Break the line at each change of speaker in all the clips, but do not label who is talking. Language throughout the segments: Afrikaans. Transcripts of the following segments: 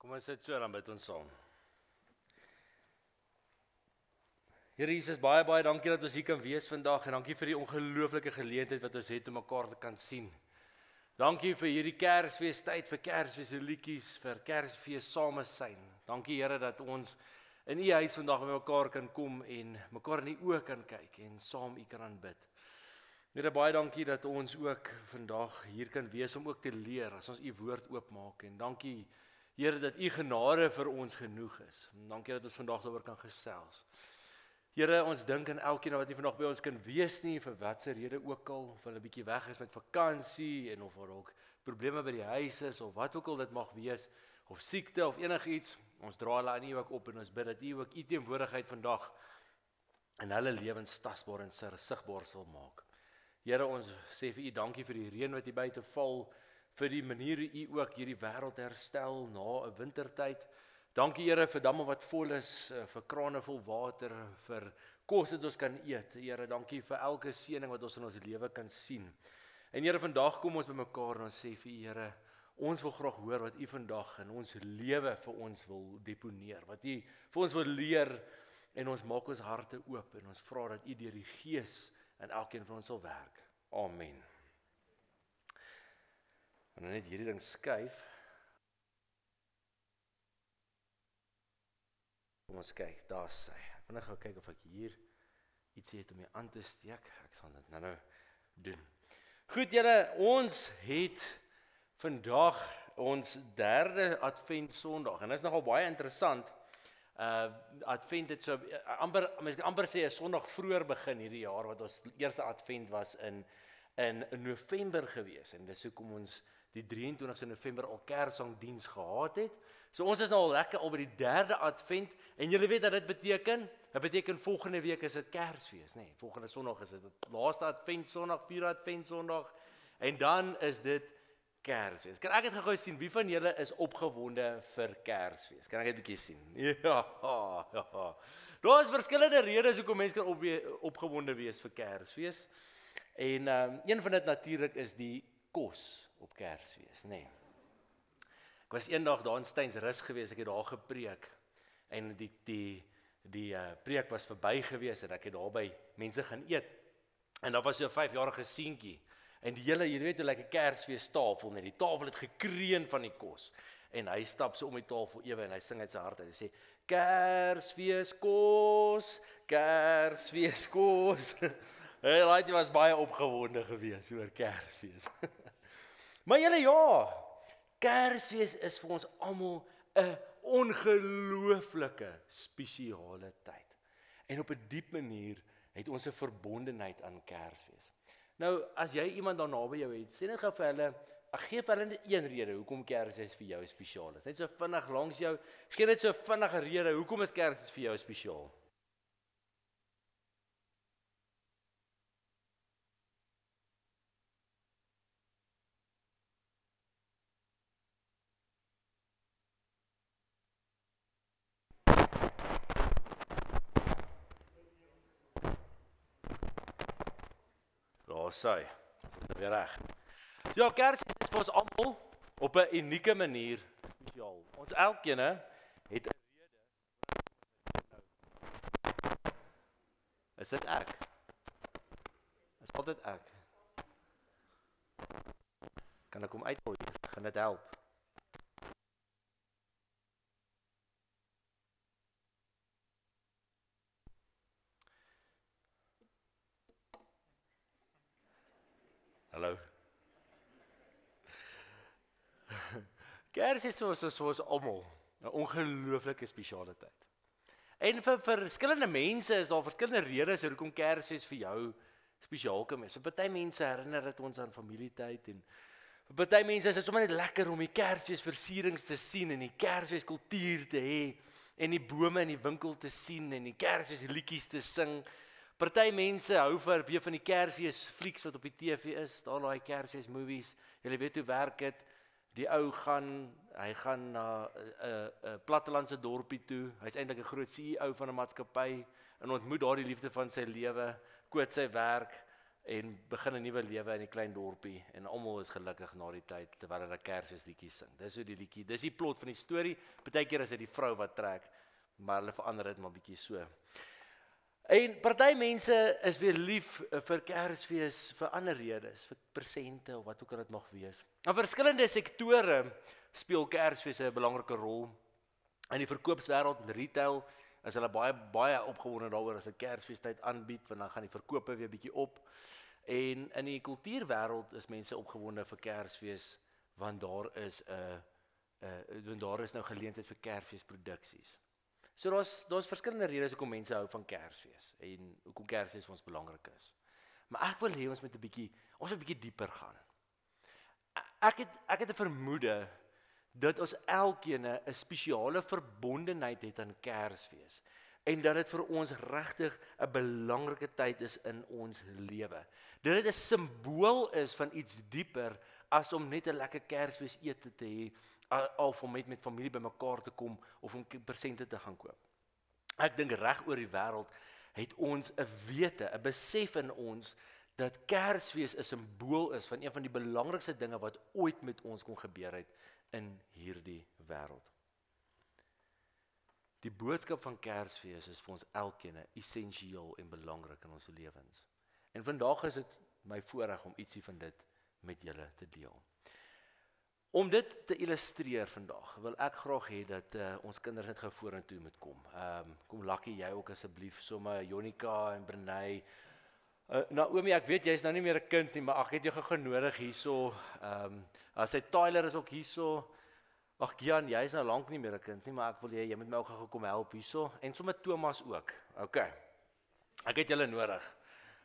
Kom ons sit so, dan bid ons saam. Here Jesus, baie dankie dat ons hier kan wees vandag en dankie vir die ongelooflike geleentheid wat ons het om mekaar te kan sien. Dankie vir hierdie Kersfeestyd, vir Kersfeesliedjies, vir Kersfees samesyn. Dankie Here dat ons in U huis vandag by mekaar kan kom en mekaar in die oë kan kyk en saam U kan aanbid. Here, baie dankie dat ons ook vandag hier kan wees om ook te leer as ons U woord oopmaak en dankie Here dat U genade vir ons genoeg is. En dankie dat ons vandag daaroor kan gesels. Here, ons dink aan elkeen wat nie vandag by ons kan wees nie, vir watse rede ook al, of hulle 'n bietjie weg is met vakansie en of daar ook probleme by die huis is of wat ook al dit mag wees, of siekte of enigiets. Ons dra hulle aan U ook op en ons bid dat U ook U teenwoordigheid vandag in hulle lewens tasbaar en sigbaar sal maak. Here, ons sê vir U dankie vir die reën wat hier buite val, vir die manier hoe U ook hierdie wêreld herstel na 'n wintertyd. Dankie Here vir damme wat vol is, vir krane vol water, vir kos wat ons kan eet. Here, dankie vir elke seëning wat ons in ons lewe kan sien. En Here, vandag kom ons bymekaar en ons sê vir U Here, ons wil graag hoor wat U vandag in ons lewe vir ons wil deponeer, wat U vir ons wil leer en ons maak ons harte oop en ons vra dat U deur die Gees in elkeen van ons sal werk. Amen. En dan net hierdie ding skuif. Kom ons kyk, daar is hy. Ek wil net gou kyk of ek hier iets het om hier aan te steek. Ek sal dit nou doen. Goed julle, ons het vandag ons derde Advent Sondag en dit is nogal baie interessant. Advent het so mens kan amper sê 'n Sondag vroeër begin hierdie jaar wat ons eerste Advent was in November gewees en dis hoekom ons die 23 November al Kersangdiens gehad het. So ons is nou al lekker al by die derde Advent en julle weet wat dit beteken? Dit beteken volgende week is dit Kersfees, nee, volgende Sondag is dit laaste Advent Sondag, vierde Advent Sondag en dan is dit Kersfees. Kan ek dit gou sien? Wie van julle is opgewonde vir Kersfees? Kan ek dit 'n bietjie sien? Ja. Daar is verskillende redes hoekom mense kan opgewonde wees vir Kersfees. En een van dit natuurlik is die kos op Kersfees, nee. Ek was eendag daar in Steynsrus gewees, ek het daar gepreek en die preek was verby gewees en ek het daar by mense gaan eet. En daar was so 'n 5-jarige seentjie en die hele, jy weet hoe lekker Kersfeestafel, net die tafel het gekreun van die kos. En hy stap so om die tafel ewe en hy sing uit sy hart uit. Hy sê Kersfeeskos, Kersfeeskos. Hy was baie opgewonde gewees oor Kersfees. Maar julle ja, Kersfees is vir ons almal 'n ongelooflike spesiale tyd. En op 'n diep manier het ons 'n verbondenheid aan Kersfees. Nou, as jy iemand daar naby jou het, sê net gou vir hulle, gee vir hulle net een rede hoekom Kersfees vir jou spesiaal is. Net so vinnig langs jou, gee net so vinnige rede hoekom is Kersfees vir jou spesiaal. Sy, weer reg. Ja, Kersfees is vir ons almal op 'n unieke manier spesiaal. Ons elkeen het 'n rede. Is dit ek? Is altyd ek? Kan ek hom uitgooi? Gaan dit help? Hallo. Kersfees is vir ons almal 'n ongelooflike spesiale tyd. En vir verskillende mense is daar verskillende redes hoekom Kersfees vir jou spesiaal kan wees. Vir party mense herinner dit ons aan familietyd en vir party mense is dit sommer net lekker om die Kersfees versierings te sien en die Kersfees kultuur te hê en die bome in die winkel te sien en die Kersfees liedjies te sing. Party mense hou weer van die Kersfees flieks wat op die TV is, daai Kersfees movies. Julle weet hoe werk dit. Die ou hy gaan na 'n plattelandse dorpie toe. Hy's eintlik 'n groot CEO van 'n maatskappy en ontmoet daar die liefde van sy lewe, koop sy werk en begin 'n nuwe lewe in die klein dorpie en almal is gelukkig na die tyd terwyl hulle Kersfeesliedjies sing. Dis hoe die liedjie, dis die plot van die storie. Partykeer is dit die vrou wat trek, maar hulle verander dit maar bietjie so. En party mense is weer lief vir Kersfees vir ander redes, vir presente of wat ook al dit mag wees. In verskillende sektore speel Kersfees 'n belangrike rol. In die verkoopswêreld en retail is hulle baie opgewonde daaroor as 'n Kersfeestyd aanbied, want dan gaan die verkope weer bietjie op. En in die kultuurwêreld is mense opgewonde vir Kersfees, want daar is nou geleentheid vir Kersfeesproduksies. So daar's verskillende redes hoekom mense hou van Kersfees en hoekom Kersfees vir ons belangrik is. Maar ek wil hê ons moet 'n bietjie dieper gaan. Ek het 'n vermoede dat ons elkeen 'n spesiale verbondenheid het aan Kersfees en dat dit vir ons regtig 'n belangrike tyd is in ons lewe. Dat dit 'n simbool is van iets dieper as om net 'n lekker Kersfees ete te hê of om met familie bymekaar te kom of om presente te gaan koop. Ek dink reg oor die wêreld het ons 'n wete, 'n besef in ons dat Kersfees 'n simbool is van een van die belangrikste dinge wat ooit met ons kon gebeur het in hierdie wêreld. Die boodskap van Kersfees is vir ons elkeen essensieel en belangrik in ons lewens. En vandag is dit my voorreg om ietsie van dit met julle te deel. Om dit te illustreer vandag, wil ek graag hê dat ons kinders net gou vorentoe moet kom. Kom Lucky, jy ook asseblief, sommer Jonika en Brenay. Naomi, ek weet jy's nou nie meer 'n kind nie, maar ek het jou genodig hierso. As hy Tyler is ook hierso. Ag Gian, jy's nou lank nie meer 'n kind nie, maar ek wil jy moet my ook gou kom help hierso en sommer Thomas ook. Okay. Ek het julle nodig.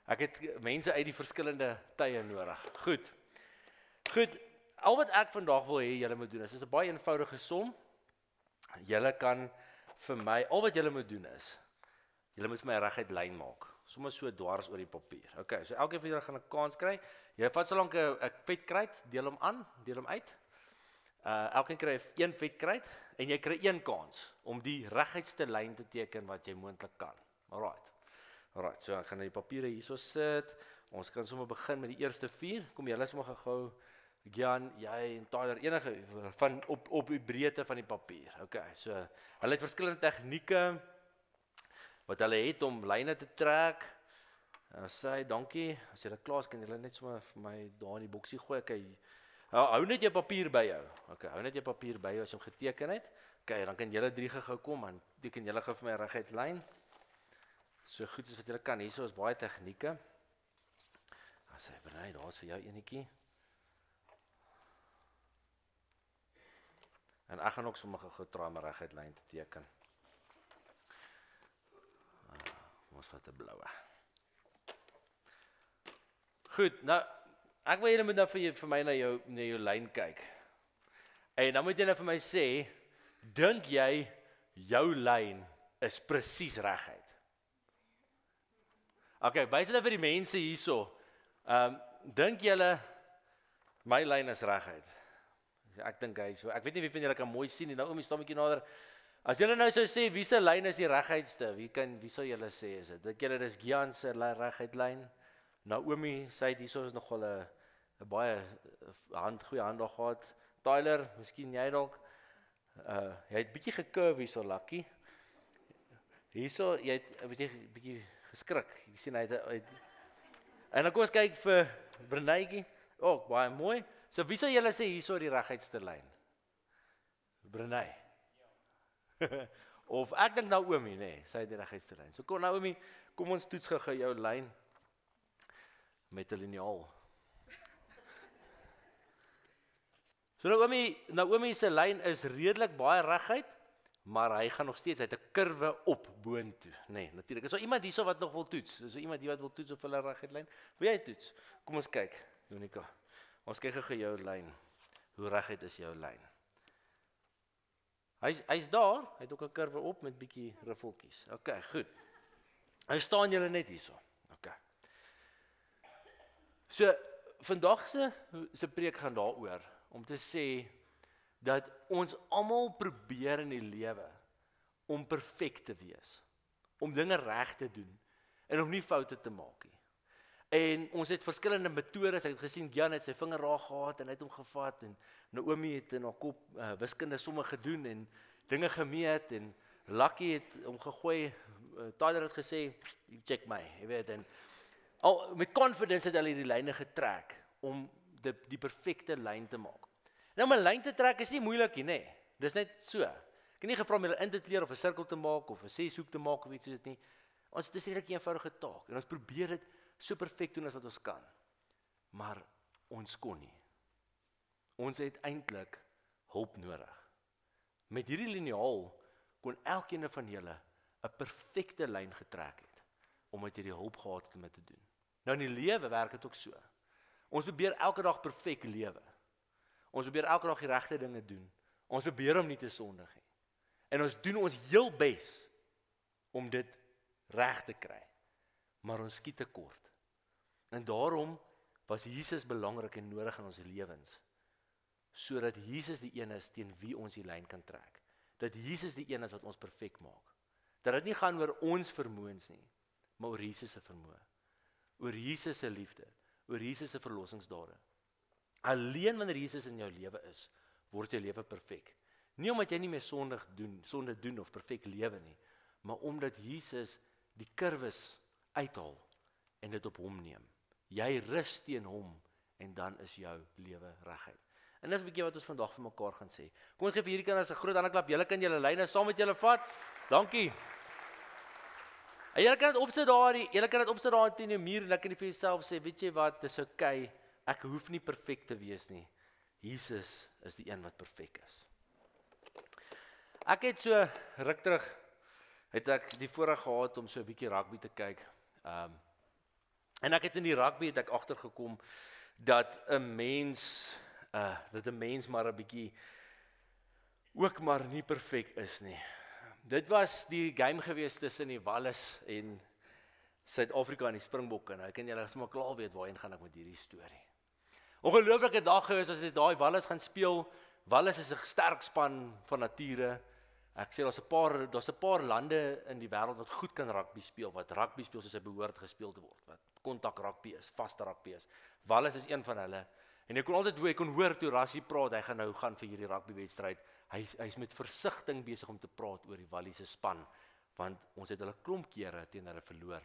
Ek het mense uit die verskillende tye nodig. Goed. Al wat ek vandag wil hê julle moet doen is 'n baie eenvoudige som. Julle kan vir my, al wat julle moet doen is, julle moet vir my 'n reguit lyn maak. Sommer so dwars oor die papier. Okay, so elkeen van julle gaan 'n kans kry. Jy vat so lank 'n vetkruit, deel hom aan, deel hom uit. Elkeen kry 1 vetkruit en jy kry 1 kans om die reguitste lyn te teken wat jy moontlik kan. Alright, so ek gaan die papiere hierso sit. Ons kan sommer begin met die eerste 4. Kom julle sommer gou Gian, jy en Tyler enige van op die breedte van die papier. Okay, so hulle het verskillende tegnieke wat hulle het om lyne te trek. Sê dankie. As jy klaar is, kan julle net sommer vir my daar in die boksie gooi. Okay. Hou net jou papier by jou. Okay, hou net jou papier by jou as jy hom geteken het. Okay, dan kan julle 3 gou kom en teken julle gou vir my reguit lyn. So goed as wat julle kan. Hierso is baie tegnieke. As hy berei, daar's vir jou enetjie. En ek gaan ook sommer gou try om 'n reguit lyn te teken. Ons vat 'n bloue. Goed, nou ek wil julle moet nou vir my na jou lyn kyk. En dan moet jy nou vir my sê, dink jy jou lyn is presies reguit? Okay, wys dit nou vir die mense hierso. Dink julle my lyn is reguit? Ek dink hy so. Ek weet nie wie van julle kan mooi sien nie. Naomi staan 'n bietjie nader. As julle nou sou sê wie se lyn is die reguitste? Wie sou julle sê is dit? Dink julle dis Gian se reguit lyn? Naomi sê dit hierso is nogal 'n baie goeie hand daar gehad. Tyler, miskien jy dalk. Jy het bietjie gekurve hierso, Lucky. Hierso jy het 'n bietjie geskrik. Ek sien hy het en dan kom ons kyk vir Brenaytjie. Baie mooi. So wie sou julle sê hierso die reguitste lyn? Brenay. Ja. Of ek dink Naomi, nee, sy het die reguitste lyn. So kom Naomi, kom ons toets gou jou lyn met 'n liniaal. So Naomi se lyn is redelik baie reguit, maar hy gaan nog steeds uit 'n kurwe op boontoe, nee, natuurlik. Is daar iemand hierso wat nog wil toets? Is daar iemand hier wat wil toets of hulle reguit lyn? Wil jy toets? Kom ons kyk, Jonika. Ons kyk gou jou lyn. Hoe reguit is jou lyn? Hy's daar, hy het ook 'n kurwe op met bietjie riffeltjies. Okay, goed. Hy staan julle net hierso. Okay. So vandag se preek gaan daaroor om te sê dat ons almal probeer in die lewe om perfek te wees, om dinge reg te doen en om nie foute te maak nie. En ons het verskillende metodes. Ek het gesien Jan het sy vinger raak gehad en hy het hom gevat en Naomi het in haar kop wiskunde somme gedoen en dinge gemeet en Lucky het hom gegooi. Tyler het gesê, check my, jy weet, en met confidence het hulle die lyne getrek om die perfekte lyn te maak. Nou om 'n lyn te trek is nie moeilik nie, nee. Dis net so. Ek het nie gevra om hulle in te kleur of 'n sirkel te maak of 'n 6-hoek te maak of iets soos dit nie. Dis net 'n eenvoudige taak en ons probeer dit so perfek doen as wat ons kan. Maar ons kon nie. Ons het eintlik hulp nodig. Met hierdie liniaal kon elkeen van julle 'n perfekte lyn getrek het, omdat jy die hulp gehad het om dit te doen. Nou in die lewe werk dit ook so. Ons probeer elke dag perfek lewe. Ons probeer elke dag die regte dinge doen. Ons probeer om nie te sondig nie. En ons doen ons heel bes om dit reg te kry. Maar ons skiet tekort. En daarom was Jesus belangrik en nodig in ons lewens, sodat Jesus die een is teen wie ons die lyn kan trek. Dat Jesus die een is wat ons perfek maak. Dat dit nie gaan oor ons vermoëns nie, maar oor Jesus se vermoë. Oor Jesus se liefde, oor Jesus se verlossingsdade. Alleen wanneer Jesus in jou lewe is, word jou lewe perfek. Nie omdat jy nie meer sonde doen of perfek lewe nie, maar omdat Jesus die kurwes uithaal en dit op hom neem. Jy rus teen hom en dan is jou lewe reguit. En dis 'n bietjie wat ons vandag vir mekaar gaan sê. Kom ons gee vir hierdie kinders 'n groot hande klap. Julle kan julle lyne saam met julle vat. Dankie. En julle kan dit opsit daar teen die muur en ek kan vir jouself sê, weet jy wat, dis okay. Ek hoef nie perfek te wees nie. Jesus is die een wat perfek is. Ek het so ruk terug het ek die voorreg gehad om so 'n bietjie rugby te kyk. En ek het in die rugby het ek agtergekom dat 'n mens maar 'n bietjie ook maar nie perfek is nie. Dit was die game gewees tussen die Wallis en Suid-Afrika en die Springbokke. Nou kan julle sommer klaar weet waarheen gaan ek met hierdie storie. Ongelooflike dag gewees as dit daai Wallis gaan speel. Wallis is 'n sterk span van nature. Ek sê daar's 'n paar lande in die wêreld wat goed kan rugby speel, wat rugby speel soos hy behoort gespeel te word, wat kontak rugby is, vaste rugby is. Wallis is een van hulle. En ek kon hoor toe Rassie praat, hy gaan nou gaan vir hierdie rugbywedstryd. Hy's met versigtiging besig om te praat oor die Walliese span, want ons het hulle klomp kere teen hulle verloor.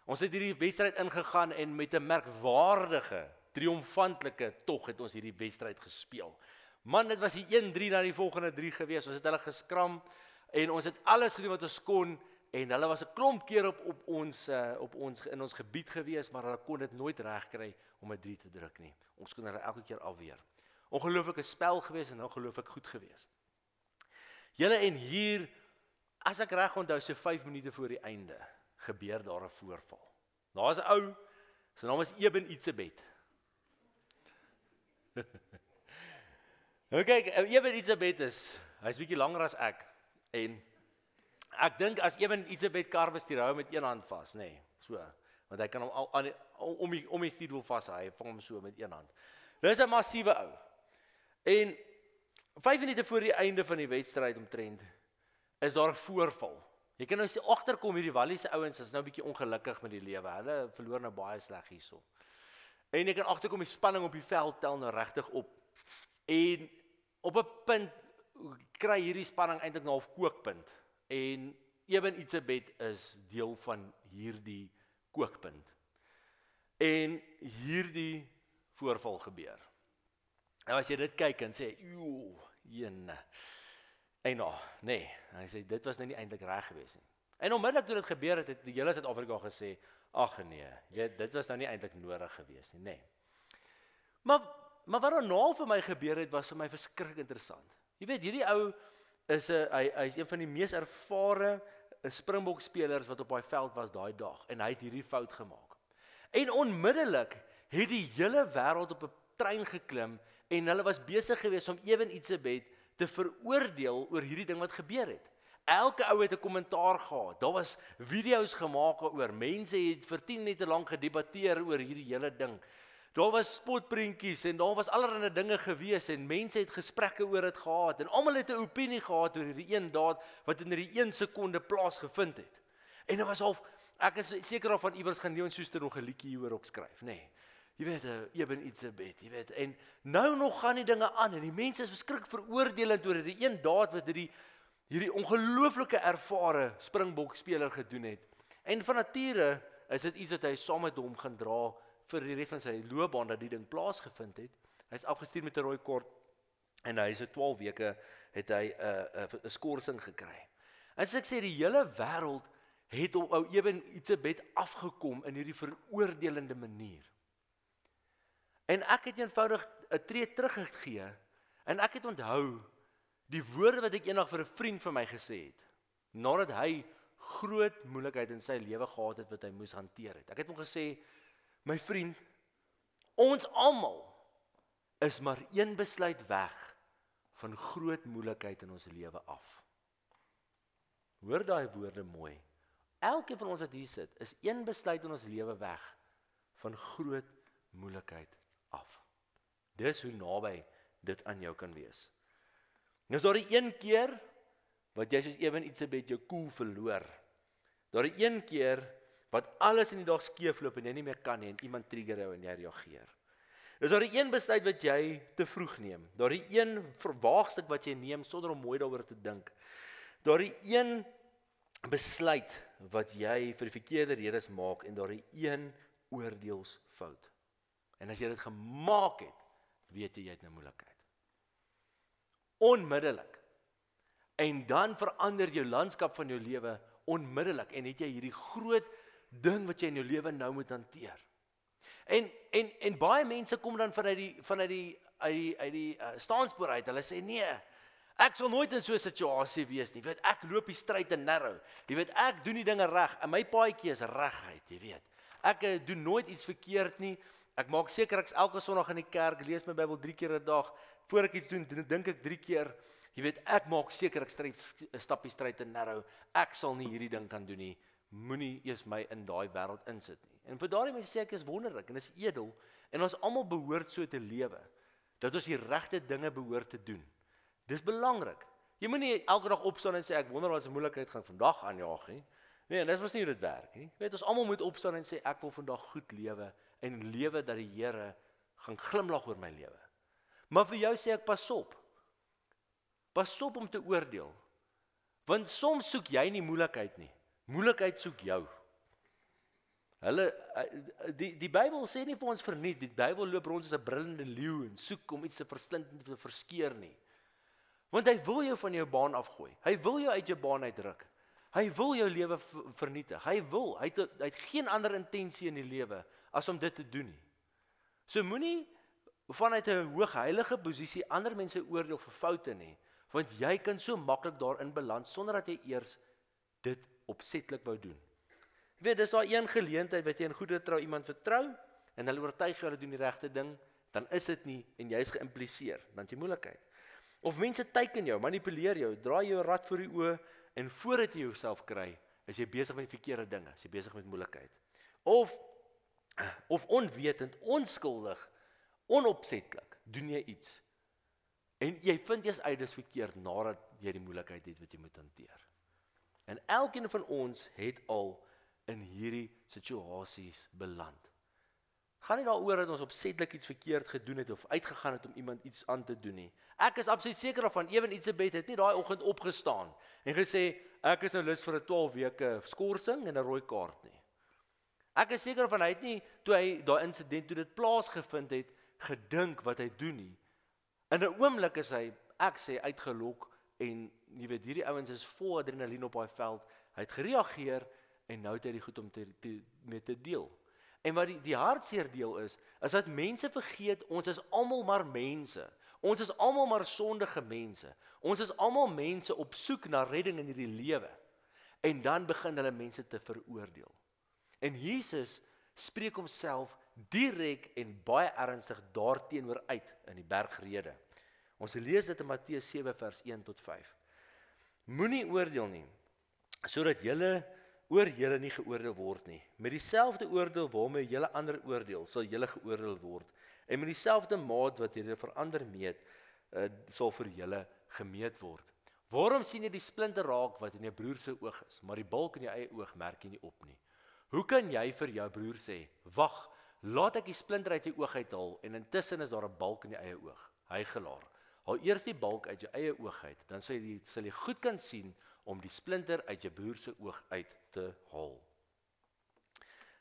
Ons het hierdie wedstryd ingegaan en met 'n merkwaardige, triomfantelike tog het ons hierdie wedstryd gespeel. Man, dit was die 1-3 na die volgende 3 gewees. Ons het hulle geskram en ons het alles gedoen wat ons kon en hulle was 'n klomp keer op ons in ons gebied gewees, maar hulle kon dit nooit regkry om 'n 3 te druk nie. Ons kon hulle elke keer afweer. Ongelooflike spel gewees en ongelooflik goed gewees. Julle en hier, as ek reg onthou, so 5 minute voor die einde gebeur daar 'n voorval. Daar's 'n ou, sy naam is Eben Itzebeth. Nou kyk, Eben Itzebeth hy's bietjie langer as ek en ek dink as Eben Itzebeth kar bestuur hou met een hand vas, nê. So, want hy kan hom om die stuurwiel vas hou, hy vang hom so met een hand. Dis 'n massiewe ou. En 5 minute voor die einde van die wedstryd omtrent is daar 'n voorval. Jy kan nou sê agterkom hierdie Walliese ouens is nou 'n bietjie ongelukkig met die lewe. Hulle verloor nou baie sleg hierso. En jy kan agterkom die spanning op die veld tel nou regtig op. En op 'n punt kry hierdie spanning eintlik nou 'n kookpunt. En Eben Itzebeth is deel van hierdie kookpunt. En hierdie voorval gebeur. En as jy dit kyk en sê, "Joe, jene." En nou, nee, hy sê dit was nou nie eintlik reg gewees nie. En onmiddellik toe dit gebeur het die hele Suid-Afrika gesê, "Ag nee, dit was nou nie eintlik nodig gewees nie, nee." Maar wat daarna vir my gebeur het was vir my verskriklik interessant. Jy weet, hierdie ou is hy's een van die mees ervare Springbok spelers wat op daai veld was daai dag en hy het hierdie fout gemaak. En onmiddellik het die hele wêreld op 'n trein geklim en hulle was besig geweest om Eben Itzebeth te veroordeel oor hierdie ding wat gebeur het. Elke ou het 'n kommentaar gehad. Daar was video's gemaak oor. Mense het vir 10 minute lank gedebatteer oor hierdie hele ding. Daar was spotprentjies en daar was allerlei dinge gewees en mense het gesprekke oor dit gehad en almal het 'n opinie gehad oor hierdie een daad wat in hierdie 1 sekonde plaasgevind het. En dit was half Ek is seker daarvan iewers gaan Leon Schuster nog 'n liedjie hieroor ook skryf, nê. Jy weet, Eben Itzebeth, jy weet. En nou nog gaan die dinge aan en die mense is beskrik veroordelend oor die een daad wat hierdie ongelooflike ervare Springbok speler gedoen het. En van nature is dit iets wat hy saam met hom gaan dra vir die res van sy loopbaan dat die ding plaasgevind het. Hy is afgestuur met 'n rooi kort en hy is 12 weke het hy 'n skorsing gekry. En soos ek sê, die hele wêreld het op ou Eben Itzebeth afgekom in hierdie veroordelende manier. En ek het eenvoudig 'n tree teruggegee en ek het onthou die woorde wat ek eendag vir 'n vriend van my gesê het, nadat hy groot moeilikheid in sy lewe gehad het wat hy moes hanteer het. Ek het hom gesê, my vriend, ons almal is maar een besluit weg van groot moeilikheid in ons lewe af. Hoor daai woorde mooi. Elkeen van ons wat hier sit, is een besluit in ons lewe weg van groot moeilikheid af. Dis hoe naby dit aan jou kan wees. Nou is daar die een keer wat jy soos Eben Itzebeth jou koel verloor. Daar die een keer wat alles in die dag skeefloop en jy nie meer kan nie en iemand trigger jou en jy reageer. Dis daar die een besluit wat jy te vroeg neem. Daar die een waagstuk wat jy neem sonder om mooi daaroor te dink. Daar die een besluit wat jy vir die verkeerde redes maak en daar die een oordeelsfout. En as jy dit gemaak het, weet jy het nou moeilikheid. Onmiddellik. En dan verander jou landskap van jou lewe onmiddellik en het jy hierdie groot ding wat jy in jou lewe nou moet hanteer. En baie mense kom dan vanuit die staanspoor uit. Hulle sê nee, ek sal nooit in so 'n situasie wees nie. Jy weet, ek loop die stryd en narrow. Jy weet, ek doen die dinge reg en my paadjie is regheid, jy weet. Ek doen nooit iets verkeerd nie. Ek maak seker ek's elke Sondag in die kerk, lees my Bybel 3 keer 'n dag. Voor ek iets doen, dink ek 3 keer. Jy weet, ek maak seker ek stap die stryd en narrow. Ek sal nie hierdie ding kan doen nie. Moenie eers my in daai wêreld insit nie. En vir daardie mense sê ek is wonderlik en is edel en ons almal behoort so te lewe dat ons die regte dinge behoort te doen. Dis belangrik. Jy moenie elke dag opstaan en sê ek wonder wat se moeilikheid gaan vandag aanjaag nie. Nee, dis mos nie hoe dit werk nie. Jy weet, ons almal moet opstaan en sê ek wil vandag goed lewe en lewe dat die Here gaan glimlag oor my lewe. Maar vir jou sê ek pas op. Pas op om te oordeel. Want soms soek jy nie moeilikheid nie. Moeilikheid soek jou. Die Bybel sê nie vir ons verniet, die Bybel loop rond as 'n brullende leeu en soek om iets te verslind en te verskeer nie. Want hy wil jou van jou baan afgooi. Hy wil jou uit jou baan uitruk. Hy wil jou lewe vernietig. Hy het geen ander intensie in die lewe as om dit te doen nie. So moenie vanuit 'n hoogheilige posisie ander mense oordeel vir foute nie, want jy kan so maklik daarin beland sonder dat jy eers dit opsetlik wou doen. Jy weet, dis daar een geleentheid wat jy in goeie trou iemand vertrou en hulle oortuig jou hulle doen die regte ding, dan is dit nie en jy is geïmpliseer, dan het jy moeilikheid. Of mense teiken jou, manipuleer jou, draai jou 'n rad voor die oë en voordat jy jouself kry, is jy besig met die verkeerde dinge, is jy besig met moeilikheid. Of onwetend, onskuldig, onopsetlik doen jy iets. En jy vind eers uit dis verkeerd nadat jy die moeilikheid het wat jy moet hanteer. En elkeen van ons het al in hierdie situasies beland. Gaan nie daaroor dat ons opsetlik iets verkeerd gedoen het of uitgegaan het om iemand iets aan te doen nie. Ek is absoluut seker daarvan, Eben Itzebeth het nie daai oggend opgestaan en gesê, ek is nou lus vir 'n 12 weke skorsing en 'n rooi kaart nie. Ek is seker daarvan, hy het nie, toe hy daai insident, toe dit plaasgevind het, gedink wat hy doen nie. In 'n oomblik is hy, ek sê, uitgelok en jy weet, hierdie ouens is vol adrenalien op daai veld. Hy het gereageer en nou het hy die goed om mee te deel. En wat die hartseer deel is dat mense vergeet, ons is almal maar mense. Ons is almal maar sondige mense. Ons is almal mense op soek na redding in hierdie lewe. En dan begin hulle mense te veroordeel. En Jesus spreek homself direk en baie ernstig daarteenoor uit in die bergrede. Ons lees dit in Matteus 7 vers 1 tot 5. Moenie oordeel nie, sodat oor julle nie geoordeel word nie. Met dieselfde oordeel waarmee julle ander oordeel, sal julle geoordeel word. En met dieselfde maat wat julle vir ander meet, sal vir julle gemeet word. Waarom sien jy die splinter raak wat in jou broer se oog is, maar die balk in jou eie oog merk jy nie op nie? Hoe kan jy vir jou broer sê, wag, laat ek die splinter uit jou oog uithaal en intussen is daar 'n balk in jou eie oog. Hygelaar. Haal eers die balk uit jou eie oog uit, dan sal jy goed kan sien om die splinter uit jou broer se oog uit te haal.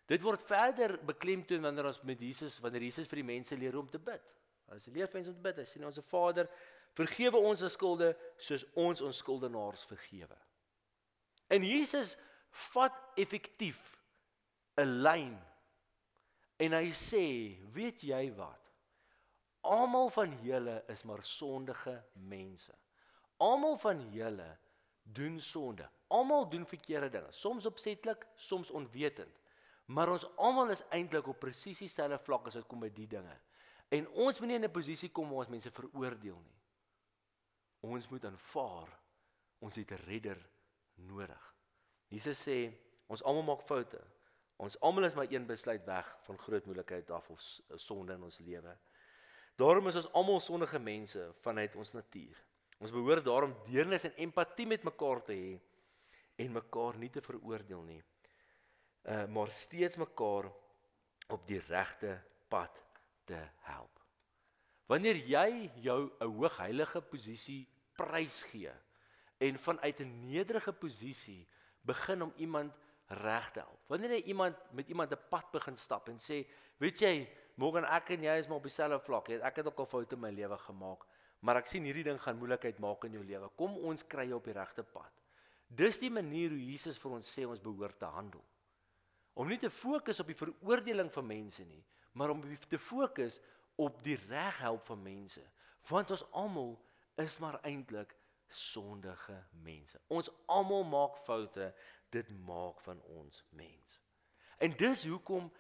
Dit word verder beklemtoon wanneer Jesus vir die mense leer om te bid. As hy leer mense om te bid, hy sê ons Vader, vergewe ons skulde soos ons skuldenaars vergewe. En Jesus vat effektief 'n lyn en hy sê, weet jy wat? Almal van julle is maar sondige mense. Almal van julle doen sonde. Almal doen verkeerde dinge, soms opsetlik, soms onwetend. Maar ons almal is eintlik op presies dieselfde vlak as dit kom by die dinge. En ons moet nie in 'n posisie kom waar ons mense veroordeel nie. Ons moet aanvaar, ons het 'n redder nodig. Jesus sê, ons almal maak foute. Ons almal is maar een besluit weg van groot moeilikheid af of sonde in ons lewe. Daarom is ons almal sondige mense vanuit ons natuur. Ons behoort daarom deernis en empatie met mekaar te hê en mekaar nie te veroordeel nie. Maar steeds mekaar op die regte pad te help. Wanneer jy jou 'n hoogheilige posisie prysgee en vanuit 'n nederige posisie begin om iemand reg te help. Wanneer jy met iemand 'n pad begin stap en sê, weet jy, Morgan, ek en jy is maar op dieselfde vlak. Ek het ook al foute in my lewe gemaak, maar ek sien hierdie ding gaan moeilikheid maak in jou lewe. Kom ons kry jou op die regte pad. Dis die manier hoe Jesus vir ons sê ons behoort te handel. Om nie te fokus op die veroordeling van mense nie, maar om te fokus op die reg help van mense. Want ons almal is maar eintlik sondige mense. Ons almal maak foute, dit maak van ons mens. En dis hoekom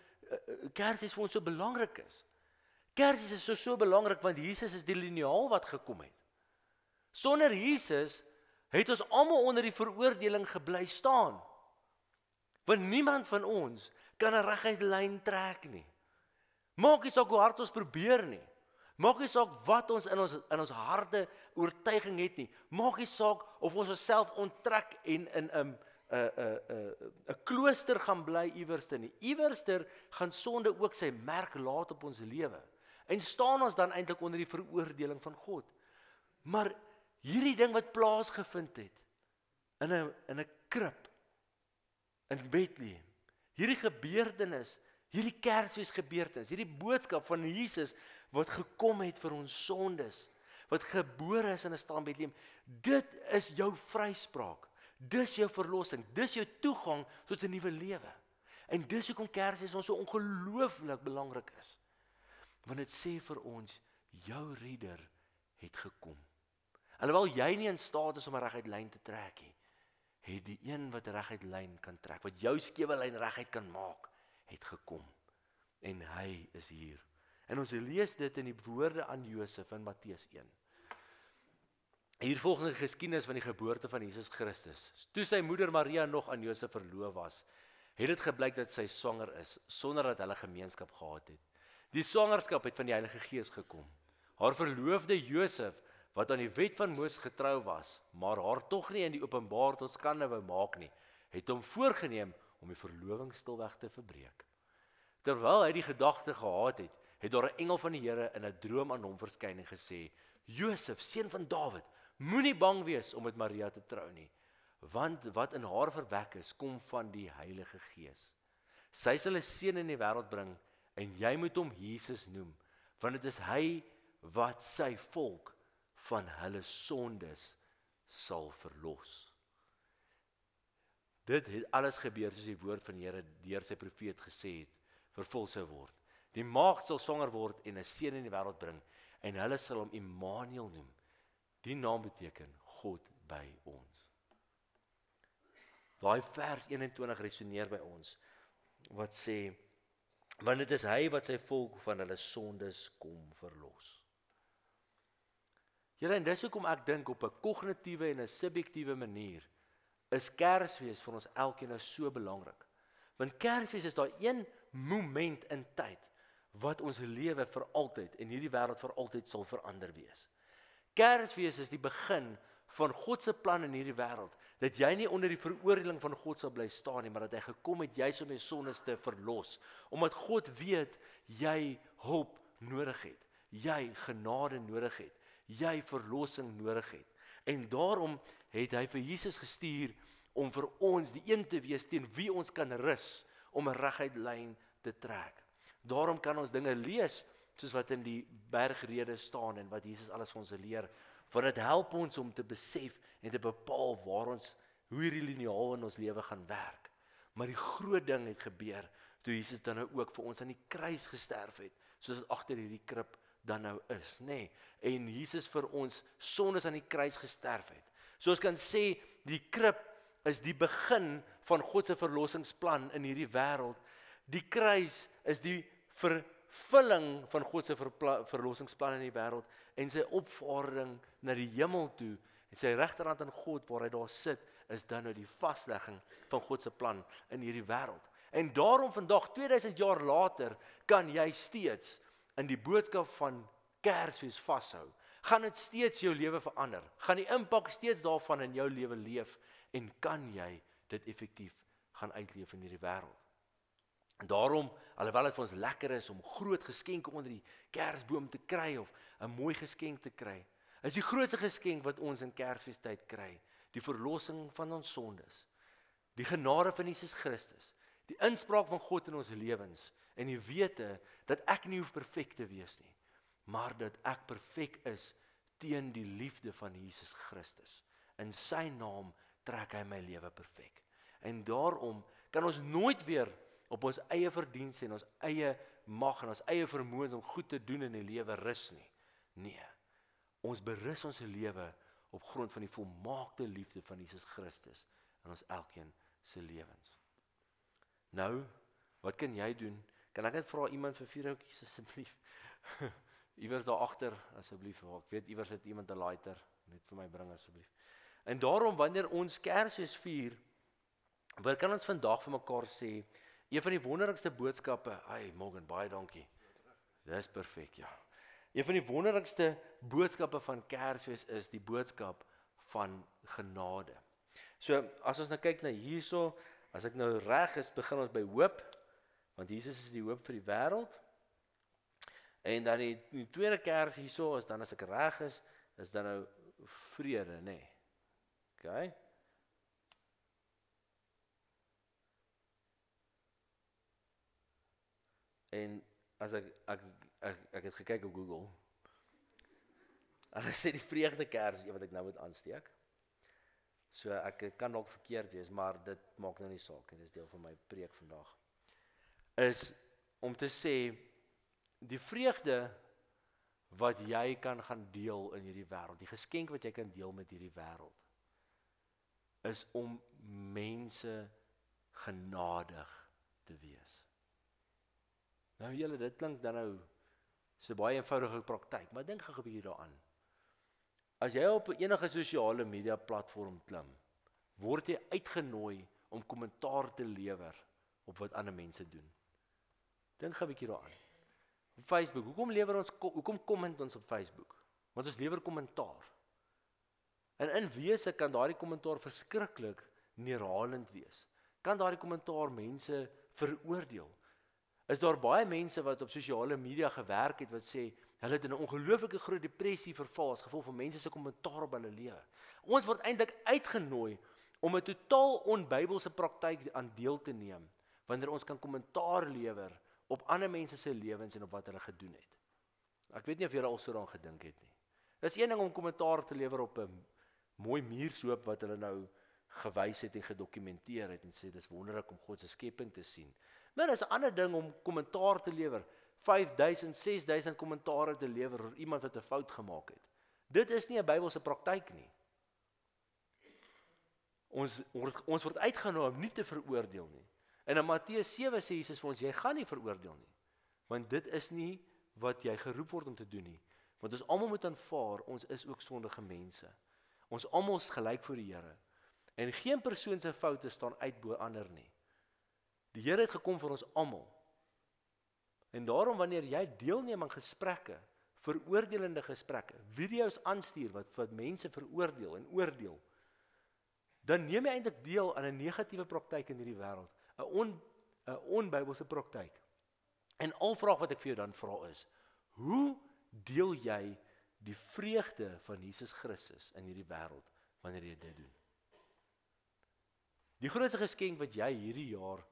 Kersfees vir ons so belangrik is. Kersfees is so belangrik want Jesus is die liniaal wat gekom het. Sonder Jesus het ons almal onder die veroordeling gebly staan. Want niemand van ons kan 'n reguit lyn trek nie. Maak nie saak hoe hard ons probeer nie. Maak nie saak wat ons in ons harte oortuiging het nie. Maak nie saak of ons onsself onttrek en in 'n klooster gaan bly iewerste nie. Iewerste gaan sonde ook sy merk laat op ons lewe. En staan ons dan eintlik onder die veroordeling van God. Maar hierdie ding wat plaasgevind het in 'n krib in Bethlehem. Hierdie gebeurtenis, hierdie Kersfees gebeurtenis, hierdie boodskap van Jesus wat gekom het vir ons sondes, wat gebore is in 'n stal in Bethlehem. Dit is jou vryspraak. Dis jou verlossing. Dis jou toegang tot 'n nuwe lewe. En dis hoekom Kersfees ons so ongelooflik belangrik is. Want dit sê vir ons, jou redder het gekom. Alhoewel jy nie in staat is om 'n reguit lyn te trek nie, het die een wat reguit lyn kan trek, wat jou skewe lyn reguit kan maak, het gekom. En hy is hier. En ons lees dit in die woorde aan Josef in Matteus 1. Hier volgende geskiedenis van die geboorte van Jesus Christus. Toe sy moeder Maria nog aan Josef verloof was, het dit gebleik dat sy swanger is, sonder dat hulle gemeenskap gehad het. Die swangerskap het van die Heilige Gees gekom. Haar verloofde Josef, wat aan die wet van Moses getrou was, maar haar tog nie in die openbaar tot skande wou maak nie, het hom voorgenem om die verloving stilweg te verbreek. Terwyl hy die gedagte gehad het, het daar 'n engel van die Here in 'n droom aan hom verskyn en gesê, Josef, seun van Dawid, moenie bang wees om met Maria te trou nie, want wat in haar verwek is, kom van die Heilige Gees. Sy sal 'n seun in die wêreld bring, en jy moet hom Jesus noem, want dit is hy wat sy volk van hulle sondes sal verlos. Dit het alles gebeur soos die woord van die Here deur sy profeet gesê het, vervul sou word. Die maagd sal swanger word en 'n seun in die wêreld bring, en hulle sal hom Immanuel noem. Die naam beteken God by ons. Daai vers 21 resoneer by ons, wat sê, want dit is hy wat sy volk van hulle sondes kom verlos. Here, en dis hoekom ek dink op 'n kognitiewe en 'n subjektiewe manier, is Kersfees vir ons elkeen so belangrik. Want Kersfees is daai een moment in tyd, wat ons lewe vir altyd, en hierdie wêreld vir altyd sal verander wees. Kersfees is die begin van God se plan in hierdie wêreld, dat jy nie onder die veroordeling van God sal bly staan nie, maar dat hy gekom het juis om jou sondes te verlos, omdat God weet jy hulp nodig het, jy genade nodig het, jy verlossing nodig het. En daarom het hy vir Jesus gestuur om vir ons die een te wees teen wie ons kan rus om 'n reguit lyn te trek. Daarom kan ons dinge lees soos wat in die bergrede staan en wat Jesus alles vir ons leer, want dit help ons om te besef en te bepaal hoe hierdie liniaal in ons lewe gaan werk. Maar die groot ding het gebeur toe Jesus dan nou ook vir ons aan die kruis gesterf het, soos dit agter hierdie krib dan nou is, nê? En Jesus vir ons sondes aan die kruis gesterf het. So ons kan sê die krib is die begin van God se verlossingsplan in hierdie wêreld. Die kruis is die vervulling van God se verlossingsplan in die wêreld en sy opvaarding na die hemel toe en sy regterhand aan God waar hy daar sit, is dan nou die vaslegging van God se plan in hierdie wêreld. En daarom vandag 2000 jaar later kan jy steeds in die boodskap van Kersfees vashou. Gaan dit steeds jou lewe verander? Gaan die impak steeds daarvan in jou lewe leef en kan jy dit effektief gaan uitleef in hierdie wêreld? En daarom, alhoewel dit vir ons lekker is om groot geskenke onder die Kersboom te kry of 'n mooi geskenk te kry, is die grootste geskenk wat ons in Kersfeestyd kry, die verlossing van ons sondes, die genade van Jesus Christus, die inspraak van God in ons lewens en die wete dat ek nie hoef perfek te wees nie, maar dat ek perfek is teen die liefde van Jesus Christus. In sy naam trek hy my lewe perfek. En daarom kan ons nooit weer op ons eie verdienste en ons eie mag en ons eie vermoëns om goed te doen in die lewe rus nie. Nee, ons berus ons lewe op grond van die volmaakte liefde van Jesus Christus in ons elkeen se lewens. Nou, wat kan jy doen? Kan ek net vra iemand vir 4 houtjies asseblief? Iewers daar agter asseblief. Ek weet iewers het iemand 'n lighter, net vir my bring asseblief. En daarom wanneer ons Kersfees vier, wat kan ons vandag vir mekaar sê? Een van die wonderlikste boodskappe, Morgan, baie dankie. Dis perfek, ja. Een van die wonderlikste boodskappe van Kersfees is die boodskap van genade. So, as ons nou kyk na hierso, as ek nou reg is, begin ons by hoop, want Jesus is die hoop vir die wêreld. En dan die tweede Kers hierso is dan, as ek reg is dan nou vrede, nê. Okay? En as ek het gekyk op Google, en hy sê die vreugde Kers is wat ek nou moet aansteek. So ek kan dalk verkeerd wees, maar dit maak nou nie saak nie, dit is deel van my preek vandag. Is om te sê, die vreugde wat jy kan gaan deel in hierdie wêreld, die geskenk wat jy kan deel met hierdie wêreld, is om mense genadig te wees. Nou julle, dit klink dan nou so baie eenvoudige praktyk, maar dink gou 'n bietjie daaraan. As jy op enige sosiale media platform klim, word jy uitgenooi om kommentaar te lewer op wat ander mense doen. Dink gou 'n bietjie daaraan. Op Facebook, hoekom komment ons op Facebook? Want ons lewer kommentaar. En in wese kan daardie kommentaar verskriklik neerhalend wees. Kan daardie kommentaar mense veroordeel? Is daar baie mense wat op sosiale media gewerk het wat sê, hulle het in 'n ongelooflike groot depressie verval as gevolg van mense se kommentaar op hulle lewe. Ons word eintlik uitgenooi om 'n totaal onbybelse praktyk aan deel te neem, wanneer ons kan kommentaar lewer op ander mense se lewens en op wat hulle gedoen het. Ek weet nie of julle al so daaraan gedink het nie. Dis een ding om kommentaar te lewer op 'n mooi muurshoop wat hulle nou gewys het en gedokumenteer het en sê dis wonderlik om God se skepping te sien. Maar dis 'n ander ding om kommentaar te lewer, 5000, 6000 kommentare te lewer oor iemand wat 'n fout gemaak het. Dit is nie 'n Bybelse praktyk nie. Ons word uitgenooi om nie te veroordeel nie. En in Matteus 7 sê Jesus vir ons, jy gaan nie veroordeel nie, want dit is nie wat jy geroep word om te doen nie. Want ons almal moet aanvaar, ons is ook sondige mense. Ons almal is gelyk voor die Here. En geen persoon se foute staan uit bo ander nie. Die Here het gekom vir ons almal. En daarom wanneer jy deelneem aan gesprekke, veroordelende gesprekke, video's aanstuur wat mense veroordeel en oordeel, dan neem jy eintlik deel aan 'n negatiewe praktyk in hierdie wêreld, 'n onbybelse praktyk. En al vraag wat ek vir jou dan vra is, hoe deel jy die vreugde van Jesus Christus in hierdie wêreld wanneer jy dit doen? Die grootste geskenk wat jy hierdie jaar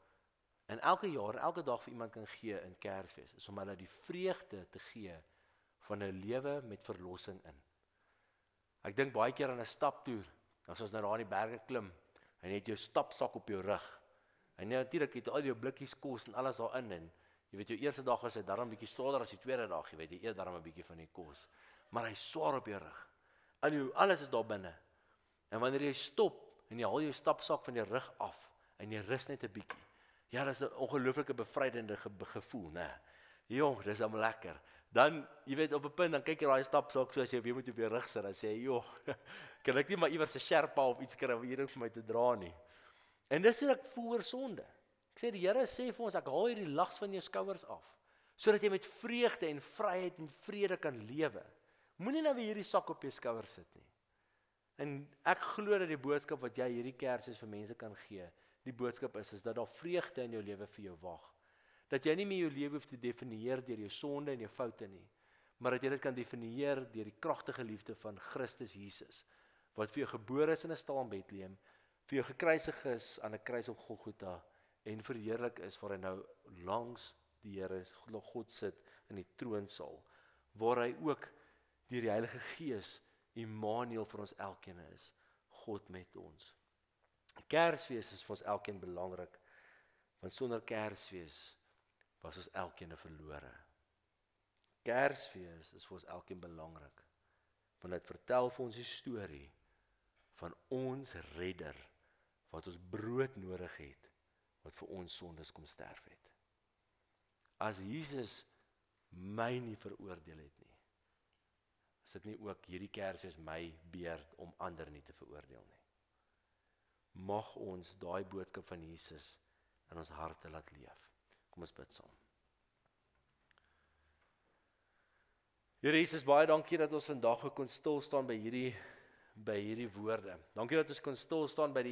en elke dag vir iemand kan gee in Kersfees, is om hulle die vreugde te gee van 'n lewe met verlossing in. Ek dink baie keer aan 'n staptoer, as ons nou daar in die berge klim, en jy het jou stapsak op jou rug, en natuurlik het al jou blikkies kos en alles daarin, en jy weet jou eerste dag is dit darm 'n bietjie swaarder as die tweede dag, jy weet jy eet darm 'n bietjie van die kos, maar hy swaar op jou rug, alles is daar binne, en wanneer jy stop, en jy haal jou stapsak van jou rug af, en jy rus net 'n bietjie, ja, dis 'n ongelooflike bevrydende gevoel, né? Jong, dis am lekker. Dan, jy weet, op 'n punt, dan kyk jy daai stapsak, so as jy weer moet op jou rug sit, dan sê jy, joh, kan ek nie maar iewers 'n Sherpa of iets kry hier vir my te dra nie. En dis hoe ek voel oor sonde. Ek sê, die Here sê vir ons, ek haal hierdie las van jou skouers af, sodat jy met vreugde en vryheid en vrede kan lewe. Moenie nou weer hierdie sak op jou skouers sit nie. En ek glo dat die boodskap wat jy hierdie Kersfees vir mense kan gee, die boodskap is dat daar vreugde in jou lewe vir jou wag. Dat jy nie meer jou lewe hoef te definieer deur jou sonde en jou foute nie, maar dat jy dit kan definieer deur die kragtige liefde van Christus Jesus, wat vir jou gebore is in 'n stal in Bethlehem, vir jou gekruisig is aan 'n kruis op Golgotha, en verheerlik is waar hy nou langs die Here God sit in die troonsaal, waar hy ook deur die Heilige Gees Immanuel vir ons elkeen is, God met ons. Kersfees is vir ons elkeen belangrik, want sonder Kersfees was ons elkeen verlore. Kersfees is vir ons elkeen belangrik, want dit vertel vir ons die storie van ons redder, wat ons brood nodig het, wat vir ons sondes kom sterf het. As Jesus my nie veroordeel het nie, is dit nie ook hierdie Kersfees my beurt om ander nie te veroordeel nie. Mag ons daai boodskap van Jesus in ons harte laat leef. Kom ons bid saam. Here Jesus, baie dankie dat ons vandag kon stil staan by hierdie woorde. Dankie dat ons kon stil staan by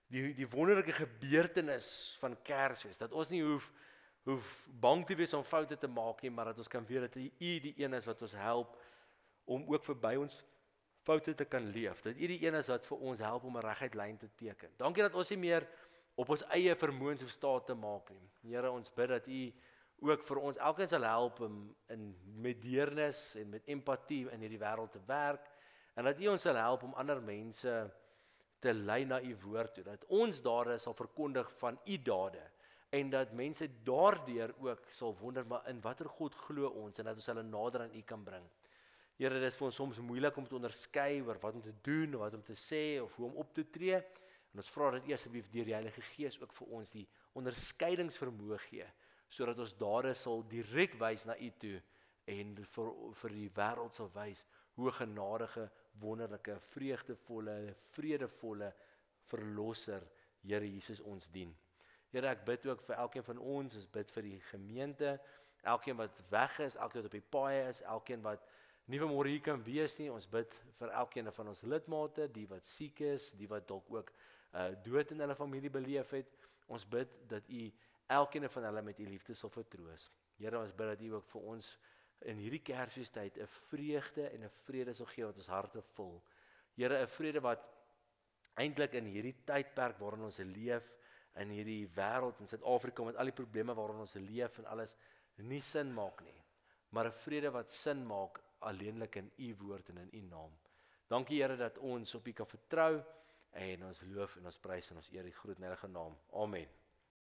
die wonderlike gebeurtenis van Kersfees, dat ons nie hoef bang te wees om foute te maak nie, maar dat ons kan weet dat U die een is wat ons help om ook verby ons foute te kan leef, dat U die een is wat vir ons help om 'n reguit lyn te teken. Dankie dat ons nie meer op ons eie vermoëns hoef staat te maak nie. Here, ons bid dat U ook vir ons elkeen sal help met deernis en met empatie in hierdie wêreld te werk, en dat U ons sal help om ander mense te lei na U woord toe, dat ons dade sal verkondig van U dade, en dat mense daardeur ook sal wonder, maar in watter God glo ons, en dat ons hulle nader aan U kan bring. Here, dit is vir ons soms moeilik om te onderskei oor wat om te doen, wat om te sê, of hoe om op te tree, en ons vra dat U asseblief deur die Heilige Gees ook vir ons die onderskeidingsvermoë gee, sodat ons dade sal direk wys na U toe, en vir die wêreld sal wys hoe genadige, wonderlike, vreugdevolle, vredevolle verlosser Here Jesus ons dien. Here, ek bid ook vir elkeen van ons bid vir die gemeente, elkeen wat weg is, elkeen wat op die paaie is, elkeen wat nie vanmôre hier kan wees nie, ons bid vir elkeen van ons lidmate, die wat siek is, die wat dalk ook dood in hulle familie beleef het, ons bid dat U elkeen van hulle met U liefde sal vertroos. Here, ons bid dat U ook vir ons in hierdie Kersfeestyd 'n vreugde en 'n vrede sal gee wat ons harte vul. Here, 'n vrede wat eintlik in hierdie tydperk waarin ons leef, in hierdie wêreld in Suid-Afrika met al die probleme waarin ons leef en alles, nie sin maak nie, maar 'n vrede wat sin maak alleenlik in U woord en in U naam. Dankie Here dat ons op U kan vertrou, en ons loof en ons prys en ons eer die groot en heilige naam. Amen.